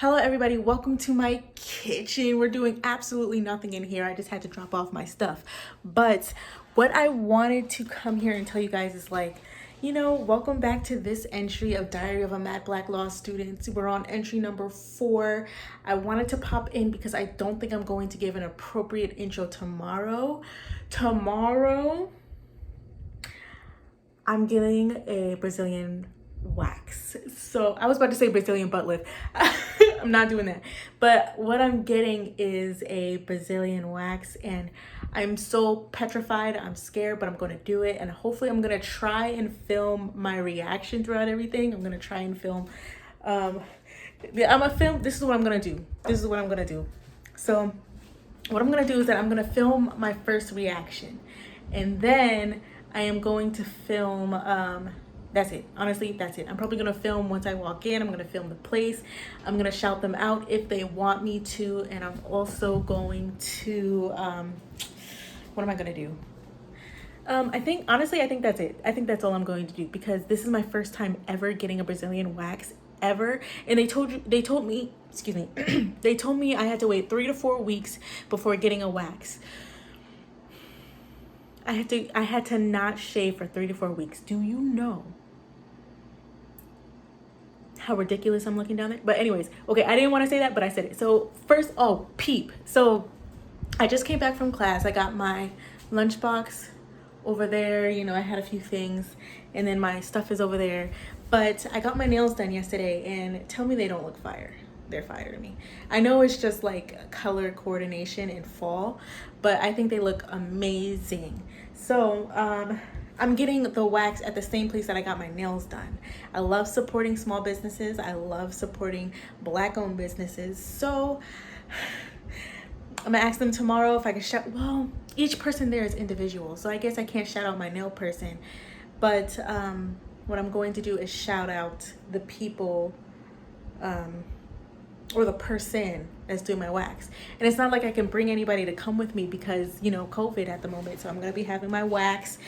Hello everybody, welcome to my kitchen. We're doing absolutely nothing in here. I just had to drop off my stuff. But what I wanted to come here and tell you guys is welcome back to this entry of Diary of a Mad Black Law Student. We're on entry number 4. I wanted to pop in because I don't think I'm going to give an appropriate intro tomorrow. I'm getting a Brazilian wax. So I was about to say Brazilian butt lift. I'm not doing that. But what I'm getting is a Brazilian wax, and I'm so petrified. I'm scared, but I'm going to do it. And hopefully I'm going to try and film my reaction throughout everything. I'm going to try and film. This is what I'm going to do. So what I'm going to do is that I'm going to film my first reaction. And then I am going to film, that's it. Honestly, that's it. I'm probably going to film once I walk in. I'm going to film the place. I'm going to shout them out if they want me to. And I'm also going to, what am I going to do? I think that's it. I think that's all I'm going to do because this is my first time ever getting a Brazilian wax ever. And they told me they told me I had to wait 3 to 4 weeks before getting a wax. I had to not shave for 3 to 4 weeks. Do you know how ridiculous I'm looking down there? But anyways, okay, I didn't want to say that, but I said it. So first, peep. So I just came back from class. I got my lunchbox over there. I had a few things, and then my stuff is over there. But I got my nails done yesterday, and tell me they don't look fire. They're fire to me. I know it's just like color coordination in fall, but I think they look amazing. So I'm getting the wax at the same place that I got my nails done. I love supporting small businesses. I love supporting Black-owned businesses. So I'm gonna ask them tomorrow if I can shout. Well, each person there is individual, so I guess I can't shout out my nail person. But what I'm going to do is shout out the people or the person that's doing my wax. And it's not like I can bring anybody to come with me because, COVID at the moment. So I'm going to be having my wax,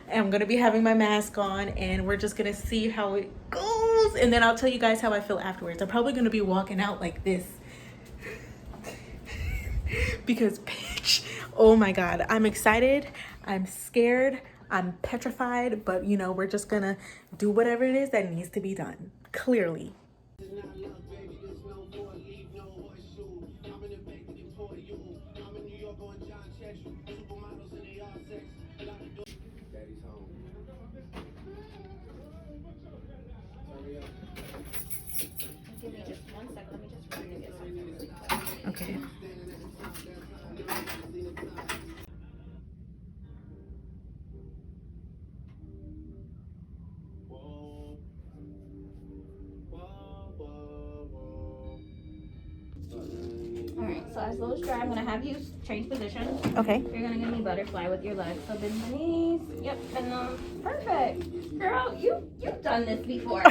and I'm going to be having my mask on, and we're just going to see how it goes. And then I'll tell you guys how I feel afterwards. I'm probably going to be walking out like this because, bitch, oh my God, I'm excited. I'm scared. I'm petrified, but we're just going to do whatever it is that needs to be done. Clearly. Okay. Alright, so as those dry, I'm going to have you change positions. Okay. You're going to give me butterfly with your legs. So bend the knees. Yep, bend them. Perfect. Girl, you've done this before.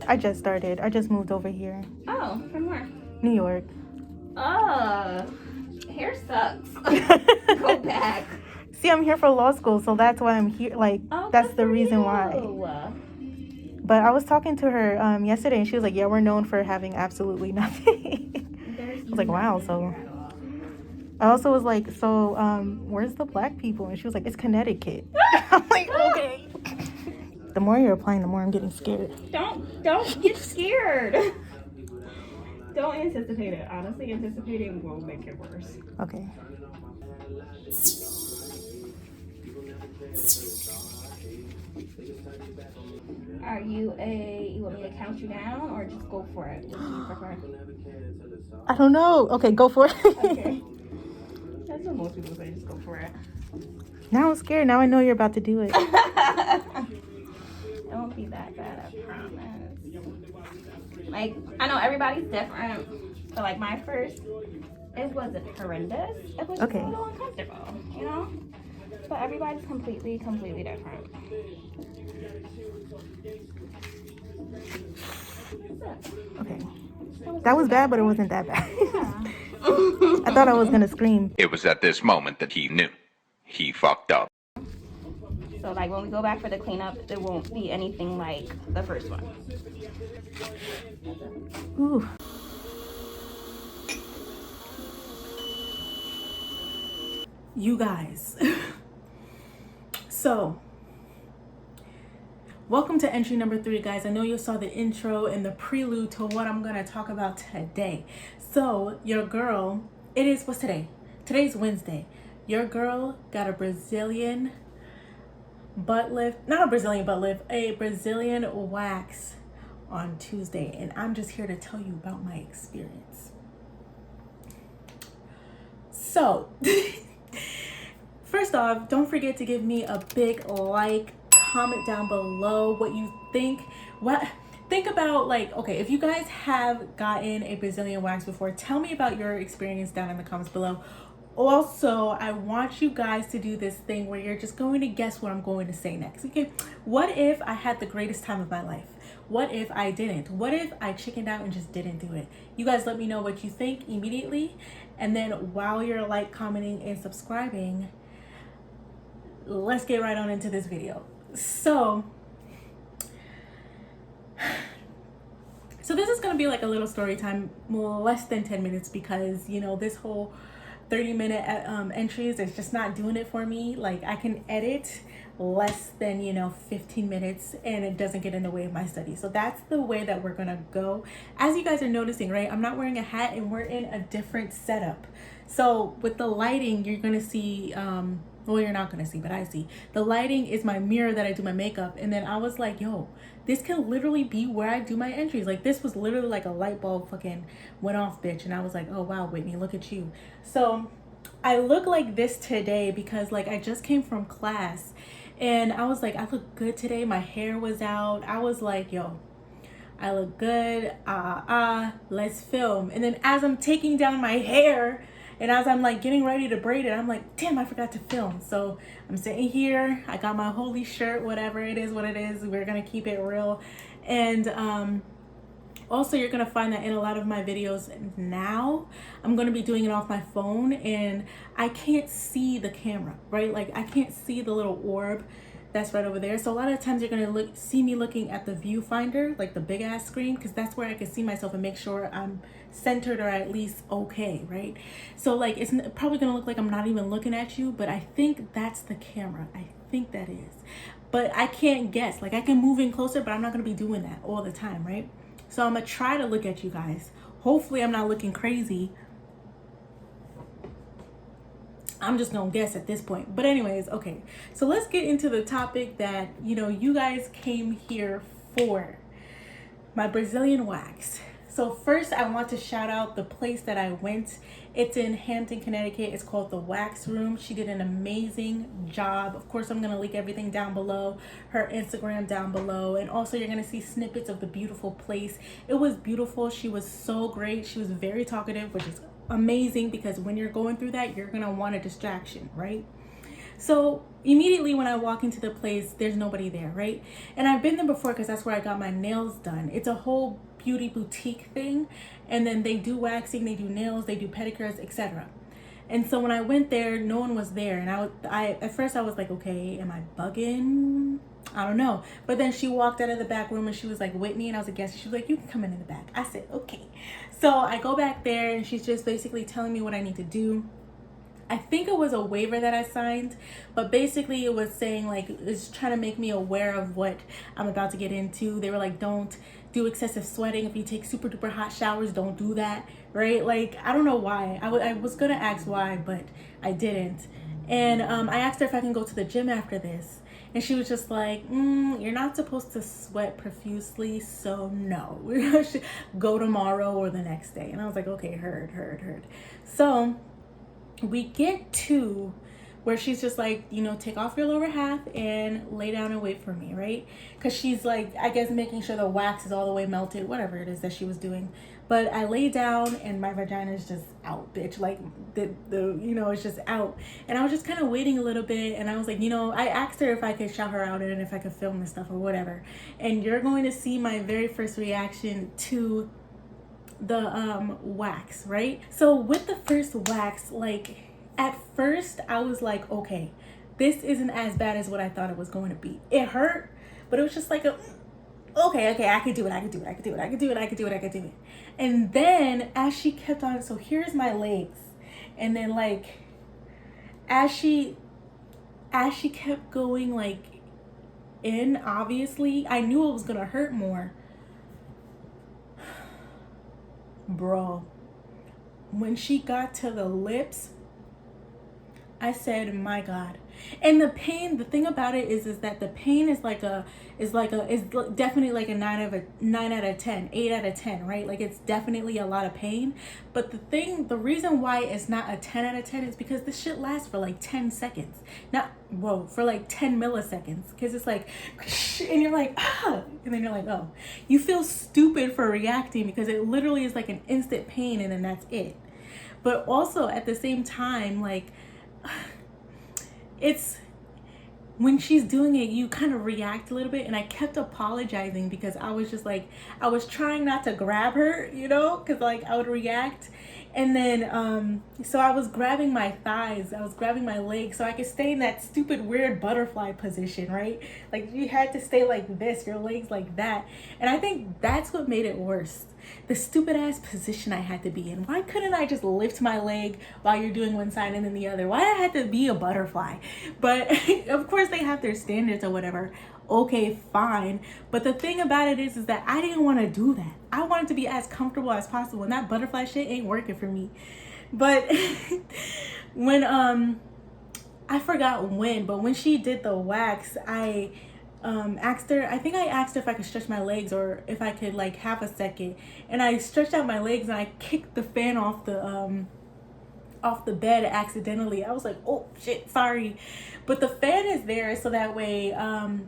I just started. I just moved over here. Oh, from where? New York. Hair sucks. Go back. See, I'm here for law school, so that's why I'm here. That's the reason why. But I was talking to her yesterday, and she was like, yeah, we're known for having absolutely nothing. I was like, wow. So I also was like, so where's the Black people? And she was like, it's Connecticut. I'm like, okay. The more you're applying, the more I'm getting scared. Don't get scared. Don't anticipate it. Honestly, anticipating will make it worse. Okay. Are you want me to count you down or just go for it? What do you prefer? I don't know. Okay, go for it. Okay. That's what most people say, just go for it. Now I'm scared. Now I know you're about to do it. It won't be that bad, I promise. I know everybody's different, but my first, it wasn't horrendous. It was just a little uncomfortable, But everybody's completely different. Okay. That was bad, but it wasn't that bad. I thought I was going to scream. It was at this moment that he knew. He fucked up. So like when we go back for the cleanup, there won't be anything like the first one. Ooh. You guys. So, welcome to entry number 3, guys. I know you saw the intro and the prelude to what I'm gonna talk about today. So, your girl, what's today? Today's Wednesday. Your girl got a Brazilian butt lift, not a Brazilian butt lift, a Brazilian wax on Tuesday. And I'm just here to tell you about my experience. So, first off, don't forget to give me a big like, comment down below what you think. Think about, like, okay, if you guys have gotten a Brazilian wax before, tell me about your experience down in the comments below. Also, I want you guys to do this thing where you're just going to guess what I'm going to say next. Okay, what if I had the greatest time of my life? What if I didn't? What if I chickened out and just didn't do it? You guys let me know what you think immediately. And then while you're like, commenting, and subscribing, let's get right on into this video. So this is going to be like a little story time, less than 10 minutes, because, you know, this whole 30-minute entries is just not doing it for me. Like, I can edit less than, you know, 15 minutes and it doesn't get in the way of my study. So that's the way that we're gonna go. As you guys are noticing, right, I'm not wearing a hat and we're in a different setup. So with the lighting, you're gonna see, well, you're not gonna see, but I see. The lighting is my mirror that I do my makeup. And then I was like, yo, this can literally be where I do my entries. Like, this was literally like a light bulb fucking went off, bitch. And I was like, oh wow, Whitney, look at you. So I look like this today because, like, I just came from class and I was like, I look good today. My hair was out. I was like, yo, I look good. Let's film. And then as I'm taking down my hair and as I'm like getting ready to braid it, I'm like, damn, I forgot to film. So I'm sitting here. I got my holy shirt, whatever it is, what it is. We're going to keep it real. And also, you're going to find that in a lot of my videos now, I'm going to be doing it off my phone and I can't see the camera, right? Like, I can't see the little orb that's right over there. So a lot of times you're going to see me looking at the viewfinder, like the big ass screen, because that's where I can see myself and make sure I'm centered or at least okay, right? So like, it's probably going to look like I'm not even looking at you, but I think that's the camera. I think that is. But I can't guess. Like, I can move in closer, but I'm not going to be doing that all the time, right? So I'm going to try to look at you guys. Hopefully I'm not looking crazy. I'm just going to guess at this point. But anyways, okay. So let's get into the topic that, you know, you guys came here for. My Brazilian wax. So first I want to shout out the place that I went. It's in Hampton, Connecticut. It's called The Wax Room. She did an amazing job. Of course, I'm going to link everything down below, her Instagram down below. And also you're going to see snippets of the beautiful place. It was beautiful. She was so great. She was very talkative, which is amazing because when you're going through that, you're going to want a distraction, right? So immediately when I walk into the place, there's nobody there, right? And I've been there before because that's where I got my nails done. It's a whole beauty boutique thing, and then they do waxing, they do nails, they do pedicures, etc. And so when I went there, no one was there, and I at first I was like, okay, am I bugging? I don't know. But then she walked out of the back room and she was like, Whitney, and I was like, yes. She was like, you can come in the back. I said, okay. So I go back there and she's just basically telling me what I need to do. I think it was a waiver that I signed, but basically it was saying, like, it's trying to make me aware of what I'm about to get into. They were like, don't do excessive sweating. If you take super duper hot showers, don't do that, right? Like, I don't know why. I was gonna ask why, but I didn't. And I asked her if I can go to the gym after this. And she was just like, you're not supposed to sweat profusely, so no. We should go tomorrow or the next day. And I was like, okay, heard. So we get to where she's just like, you know, take off your lower half and lay down and wait for me, right? Because she's like, I guess making sure the wax is all the way melted, whatever it is that she was doing. But I lay down and my vagina is just out, bitch. Like, the you know, it's just out. And I was just kind of waiting a little bit. And I was like, you know, I asked her if I could shout her out and if I could film this stuff or whatever. And you're going to see my very first reaction to the wax, right? So with the first wax, like, at first I was like, okay, this isn't as bad as what I thought it was going to be. It hurt, but it was just like okay, I could do it, I could do it, I could do it, I could do it, I could do it, I could do it. And then as she kept on, so here's my legs. And then like as she kept going like in, obviously, I knew it was gonna hurt more. Bro, when she got to the lips, I said, my God. And the pain, the thing about it is that the pain is definitely like a 9 out of 10, 8 out of 10, right? Like it's definitely a lot of pain. But the reason why it's not a 10 out of 10 is because this shit lasts for like 10 seconds. For like 10 milliseconds. Because it's like, and you're like, ah, and then you're like, oh. You feel stupid for reacting because it literally is like an instant pain and then that's it. But also at the same time, like, it's when she's doing it, you kind of react a little bit. And I kept apologizing because I was just like, I was trying not to grab her, you know, because like I would react. And then so I was grabbing my thighs, I was grabbing my legs so I could stay in that stupid weird butterfly position, right? Like you had to stay like this, your legs like that. And I think that's what made it worse. The stupid ass position I had to be in. Why couldn't I just lift my leg while you're doing one side and then the other? Why I had to be a butterfly? But of course they have their standards or whatever. Okay, fine. But the thing about it is that I didn't want to do that. I wanted to be as comfortable as possible, and that butterfly shit ain't working for me. But when I forgot when, but when she did the wax, I asked her, I think I asked her if I could stretch my legs or if I could like have a second. And I stretched out my legs and I kicked the fan off the bed accidentally. I was like, oh shit, sorry. But the fan is there so that way,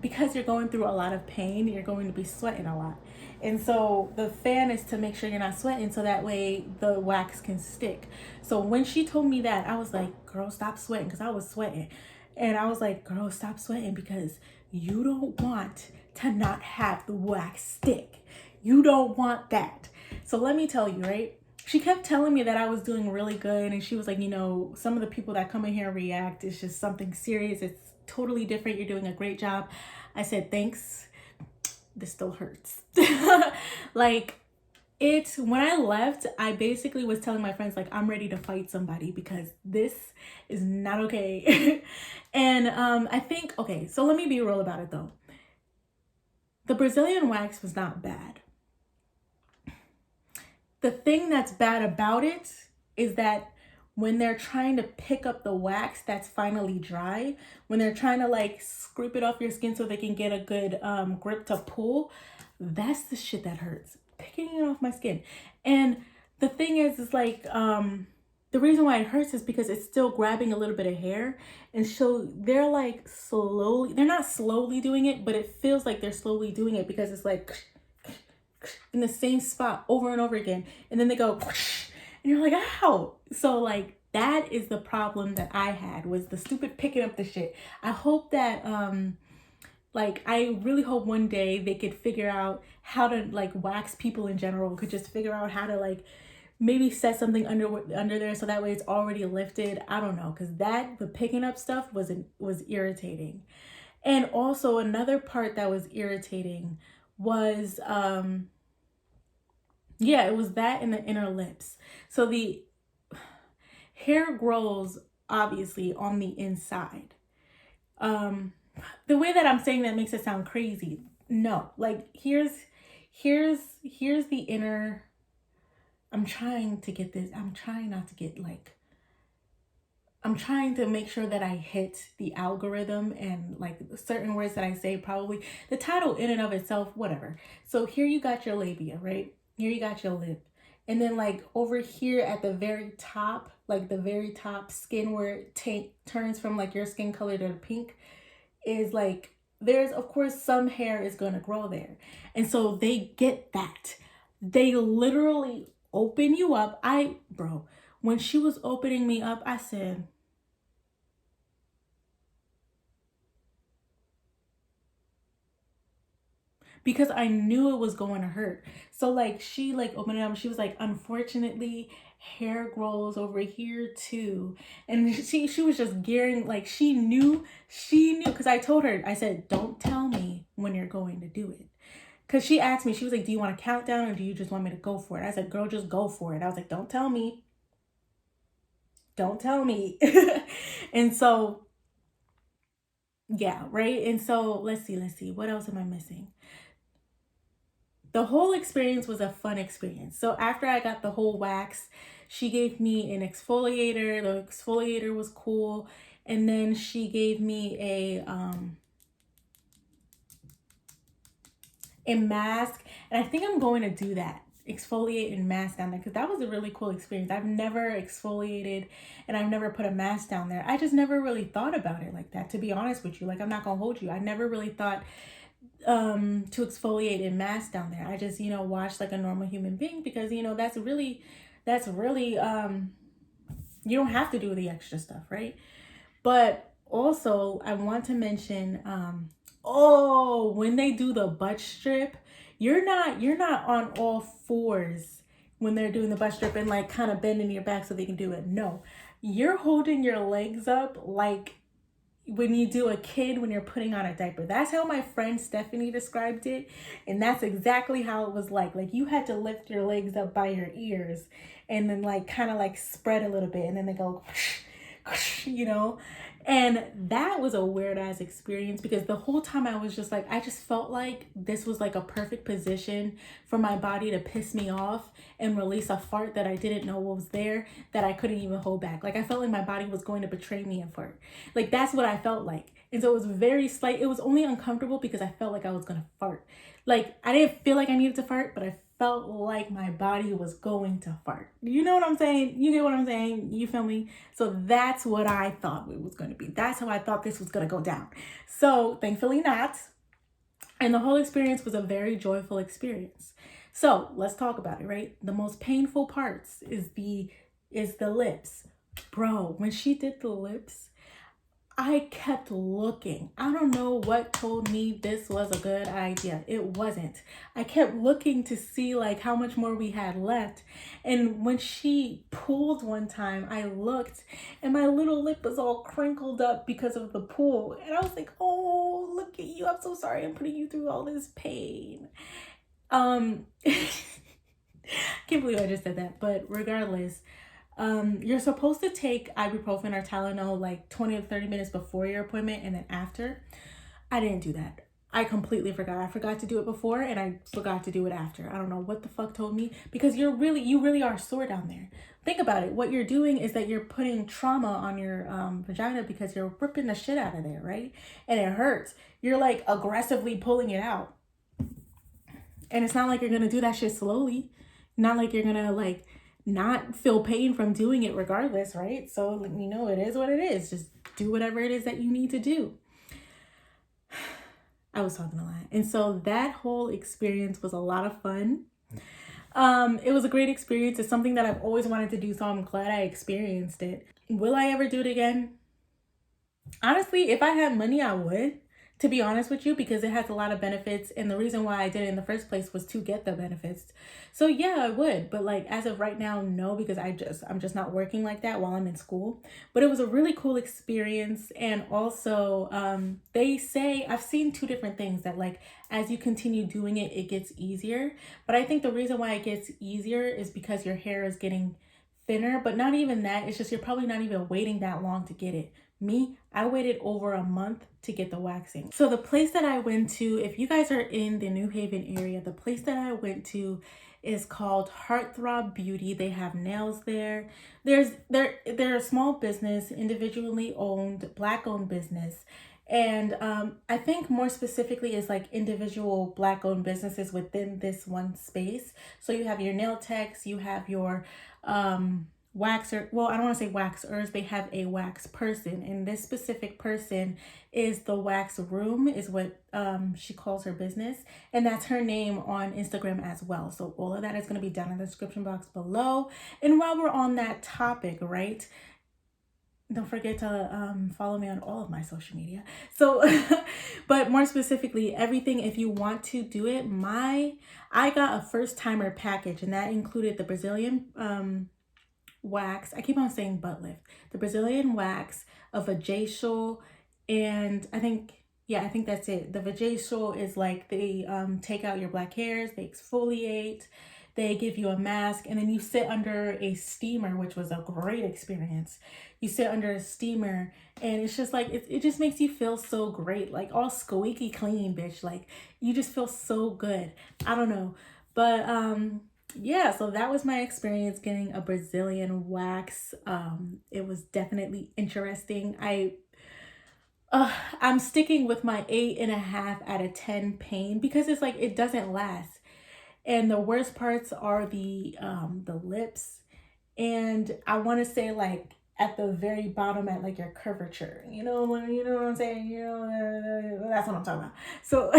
because you're going through a lot of pain, you're going to be sweating a lot. And so the fan is to make sure you're not sweating so that way the wax can stick. So when she told me that, I was like, girl, stop sweating, because I was sweating. And I was like, girl, stop sweating because you don't want to not have the wax stick. You don't want that. So let me tell you, right? She kept telling me that I was doing really good. And she was like, you know, some of the people that come in here and react, it's just something serious. It's totally different. You're doing a great job. I said, thanks. This still hurts. Like, when I left, I basically was telling my friends, like, I'm ready to fight somebody because this is not okay. And I think, okay, so let me be real about it though. The Brazilian wax was not bad. The thing that's bad about it is that when they're trying to pick up the wax that's finally dry, when they're trying to like scrape it off your skin so they can get a good grip to pull, that's the shit that hurts. Picking it off my skin. And the thing is like, the reason why it hurts is because it's still grabbing a little bit of hair. And so they're like they're not slowly doing it, but it feels like they're slowly doing it because it's like in the same spot over and over again. And then they go, and you're like, ow. So like, that is the problem that I had, was the stupid picking up the shit. I hope that, like, I really hope one day they could figure out how to like wax people in general, could just figure out how to like maybe set something under there so that way it's already lifted. I don't know, because the picking up stuff was irritating. And also another part that was irritating was it was that in the inner lips. So the hair grows obviously on the inside. The way that I'm saying that makes it sound crazy. No, like here's the inner. I'm trying to get this. I'm trying not to get like, I'm trying to make sure that I hit the algorithm and like certain words that I say, probably the title in and of itself, whatever. So here you got your labia, right? Here you got your lip. And then like over here at the very top, like the very top skin where it turns from like your skin color to pink, is like, there's of course some hair is going to grow there. And so they get that. They literally open you up. Bro, when she was opening me up, I said, because I knew it was going to hurt. So like she like opened it up, she was like, unfortunately hair grows over here too. And she was just gearing, like she knew because I told her, I said, don't tell me when you're going to do it. Because she asked me, she was like, do you want a countdown or do you just want me to go for it? I said, girl, just go for it. I was like, don't tell me. Don't tell me. And so, yeah, right? And so, let's see. What else am I missing? The whole experience was a fun experience. So after I got the whole wax, she gave me an exfoliator. The exfoliator was cool. And then she gave me a mask, and I think I'm going to do that, exfoliate and mask down there, because that was a really cool experience. I've never exfoliated and I've never put a mask down there. I just never really thought about it like that, to be honest with you. Like, I'm not gonna hold you, I never really thought to exfoliate and mask down there. I just, you know, washed like a normal human being, because, you know, that's really you don't have to do the extra stuff, right? But also I want to mention when they do the butt strip, you're not on all fours when they're doing the butt strip and like kind of bending your back so they can do it. No, you're holding your legs up like when you do a kid when you're putting on a diaper. That's how my friend Stephanie described it, and that's exactly how it was like you had to lift your legs up by your ears and then like kind of like spread a little bit, and then they go you know. And that was a weird ass experience, because the whole time I was just like, I just felt like this was like a perfect position for my body to piss me off and release a fart that I didn't know was there, that I couldn't even hold back. Like, I felt like my body was going to betray me and fart. Like, that's what I felt like. And so it was very slight. It was only uncomfortable because I felt like I was gonna fart. Like, I didn't feel like I needed to fart, but I felt like my body was going to fart. You know what I'm saying? You get what I'm saying? You feel me? So that's what I thought it was going to be. That's how I thought this was going to go down. So thankfully not. And the whole experience was a very joyful experience. So let's talk about it, right? The most painful parts is the lips. Bro, when she did the lips, I kept looking. I don't know what told me this was a good idea. It wasn't. I kept looking to see like how much more we had left. And when she pulled one time, I looked and my little lip was all crinkled up because of the pull. And I was like, oh, look at you. I'm so sorry I'm putting you through all this pain. Can't believe I just said that. But regardless, you're supposed to take ibuprofen or Tylenol like 20 to 30 minutes before your appointment and then after. I didn't do that. I completely forgot. I forgot to do it before and I forgot to do it after. I don't know what the fuck told me, because you really are sore down there. Think about it. What you're doing is that you're putting trauma on your vagina, because you're ripping the shit out of there, right? And it hurts. You're like aggressively pulling it out. And it's not like you're going to do that shit slowly. Not like you're going to like not feel pain from doing it regardless, right? So, you know, it is what it is. Just do whatever it is that you need to do. I was talking a lot. And so that whole experience was a lot of fun. It was a great experience. It's something that I've always wanted to do, so I'm glad I experienced it. Will I ever do it again? Honestly, if I had money, I would. To be honest with you, because it has a lot of benefits, and the reason why I did it in the first place was to get the benefits. So yeah, I would, but like as of right now, no, because I'm just not working like that while I'm in school. But it was a really cool experience, and also they say, I've seen two different things, that like as you continue doing it, it gets easier. But I think the reason why it gets easier is because your hair is getting thinner, but not even that. It's just you're probably not even waiting that long to get it. Me, I waited over a month to get the waxing. So the place that I went to, if you guys are in the New Haven area, the place that I went to is called Heartthrob Beauty. They have nails there. They're a small business, individually owned, Black owned business. And I think more specifically is like individual Black owned businesses within this one space. So you have your nail techs, you have your waxer, well, I don't want to say waxers, they have a wax person, and this specific person is the Wax Room, is what she calls her business, and that's her name on Instagram as well. So all of that is going to be down in the description box below. And while we're on that topic, right, don't forget to follow me on all of my social media. So, but more specifically, everything, if you want to do it, I got a first timer package, and that included the Brazilian wax. I keep on saying butt lift. The Brazilian wax, a vajacial, and I think that's it. The vajacial is like they take out your black hairs, they exfoliate, they give you a mask, and then you sit under a steamer, which was a great experience. You sit under a steamer, and it's just like it just makes you feel so great, like all squeaky clean, bitch. Like you just feel so good. I don't know, but yeah, so that was my experience getting a Brazilian wax. It was definitely interesting. I'm sticking with my 8.5 out of 10 pain because it's like it doesn't last. And the worst parts are the lips, and I want to say like at the very bottom at like your curvature. You know what I'm saying? That's what I'm talking about. So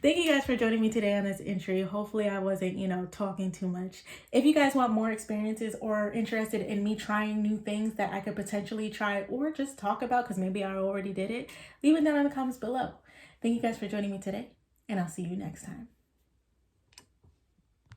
thank you guys for joining me today on this entry. Hopefully I wasn't, talking too much. If you guys want more experiences or interested in me trying new things that I could potentially try or just talk about because maybe I already did it, leave it down in the comments below. Thank you guys for joining me today, and I'll see you next time.